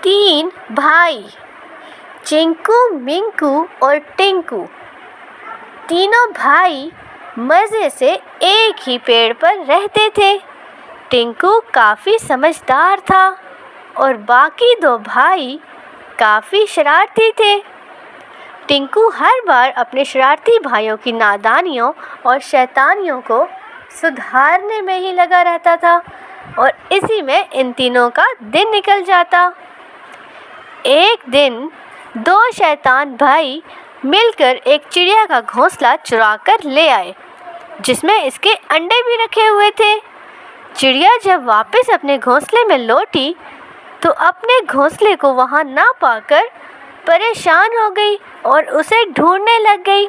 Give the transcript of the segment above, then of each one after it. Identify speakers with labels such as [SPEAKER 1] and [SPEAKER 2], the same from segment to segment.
[SPEAKER 1] तीन भाई चिंकू, मिंकू और टिंकू। तीनों भाई मज़े से एक ही पेड़ पर रहते थे। टिंकू काफ़ी समझदार था और बाकी दो भाई काफ़ी शरारती थे। टिंकू हर बार अपने शरारती भाइयों की नादानियों और शैतानियों को सुधारने में ही लगा रहता था और इसी में इन तीनों का दिन निकल जाता। एक दिन दो शैतान भाई मिलकर एक चिड़िया का घोंसला चुरा कर ले आए, जिसमें इसके अंडे भी रखे हुए थे। चिड़िया जब वापस अपने घोंसले में लौटी तो अपने घोंसले को वहाँ ना पाकर परेशान हो गई और उसे ढूंढने लग गई।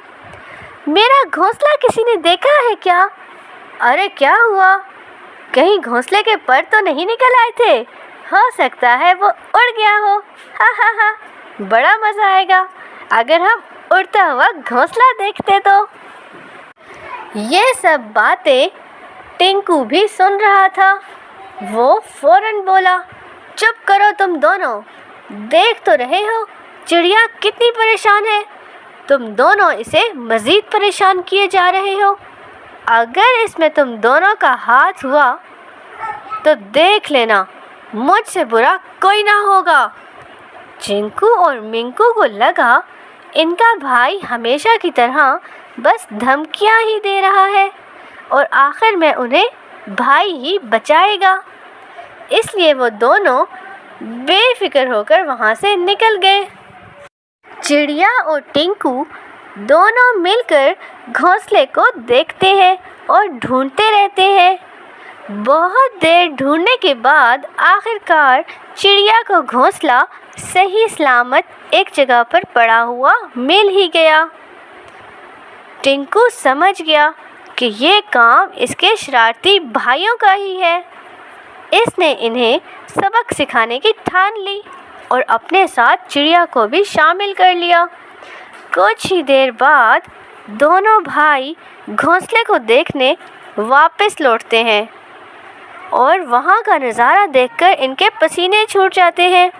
[SPEAKER 1] मेरा घोंसला किसी ने देखा है क्या? अरे क्या हुआ? कहीं घोंसले के पर तो नहीं निकल आए थे? हो सकता है वो उड़ गया हो। हा हा हा, बड़ा मज़ा आएगा अगर हम उड़ता हुआ घोंसला देखते तो। ये सब बातें टिंकू भी सुन रहा था। वो फौरन बोला, चुप करो तुम दोनों, देख तो रहे हो चिड़िया कितनी परेशान है। तुम दोनों इसे मज़ीद परेशान किए जा रहे हो। अगर इसमें तुम दोनों का हाथ हुआ तो देख लेना मुझसे बुरा कोई ना होगा। चिंकू और मिंकू को लगा इनका भाई हमेशा की तरह बस धमकियां ही दे रहा है और आखिर में उन्हें भाई ही बचाएगा। इसलिए वो दोनों बेफिक्र होकर वहाँ से निकल गए। चिड़िया और टिंकू दोनों मिलकर घोंसले को देखते हैं और ढूंढते रहते हैं। बहुत देर ढूंढने के बाद आखिरकार चिड़िया को घोंसला सही सलामत एक जगह पर पड़ा हुआ मिल ही गया। टिंकू समझ गया कि ये काम इसके शरारती भाइयों का ही है। इसने इन्हें सबक सिखाने की ठान ली और अपने साथ चिड़िया को भी शामिल कर लिया। कुछ ही देर बाद दोनों भाई घोंसले को देखने वापस लौटते हैं और वहाँ का नज़ारा देखकर इनके पसीने छूट जाते हैं।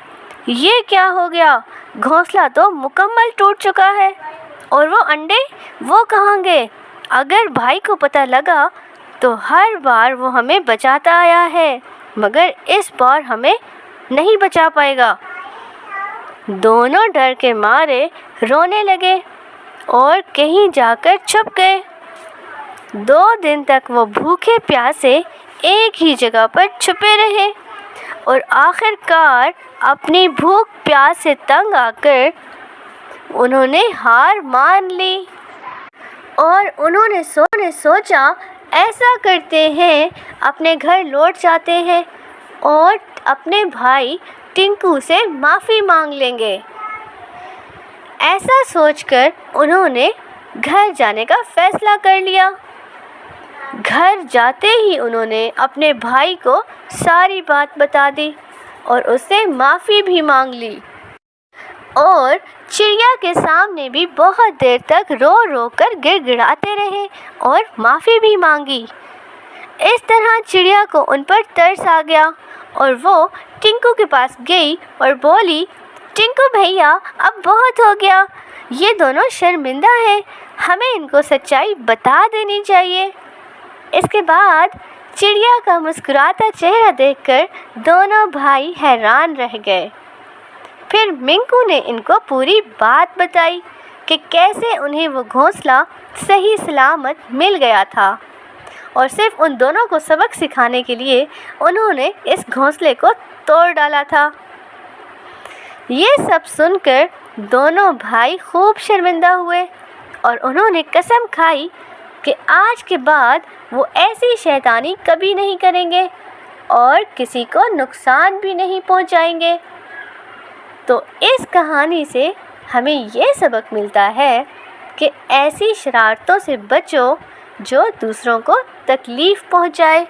[SPEAKER 1] ये क्या हो गया? घोंसला तो मुकम्मल टूट चुका है और वो अंडे वो कहाँ गए? अगर भाई को पता लगा तो हर बार वो हमें बचाता आया है, मगर इस बार हमें नहीं बचा पाएगा। दोनों डर के मारे रोने लगे और कहीं जाकर छुप गए। 2 दिन तक वो भूखे प्यासे एक ही जगह पर छुपे रहे और आखिरकार अपनी भूख प्यास से तंग आकर उन्होंने हार मान ली और उन्होंने सोचा ऐसा करते हैं, अपने घर लौट जाते हैं और अपने भाई टिंकू से माफ़ी मांग लेंगे। ऐसा सोचकर उन्होंने घर जाने का फैसला कर लिया। घर जाते ही उन्होंने अपने भाई को सारी बात बता दी और उससे माफ़ी भी मांग ली और चिड़िया के सामने भी बहुत देर तक रो रो कर गिड़गिड़ाते रहे और माफ़ी भी मांगी। इस तरह चिड़िया को उन पर तरस आ गया और वो टिंकू के पास गई और बोली, टिंकू भैया अब बहुत हो गया, ये दोनों शर्मिंदा हैं, हमें इनको सच्चाई बता देनी चाहिए। इसके बाद चिड़िया का मुस्कुराता चेहरा देखकर दोनों भाई हैरान रह गए। फिर मिंकू ने इनको पूरी बात बताई कि कैसे उन्हें वो घोंसला सही सलामत मिल गया था और सिर्फ उन दोनों को सबक सिखाने के लिए उन्होंने इस घोंसले को तोड़ डाला था। ये सब सुनकर दोनों भाई खूब शर्मिंदा हुए और उन्होंने कसम खाई कि आज के बाद वो ऐसी शैतानी कभी नहीं करेंगे और किसी को नुकसान भी नहीं पहुंचाएंगे। तो इस कहानी से हमें ये सबक मिलता है कि ऐसी शरारतों से बचो जो दूसरों को तकलीफ़ पहुंचाए।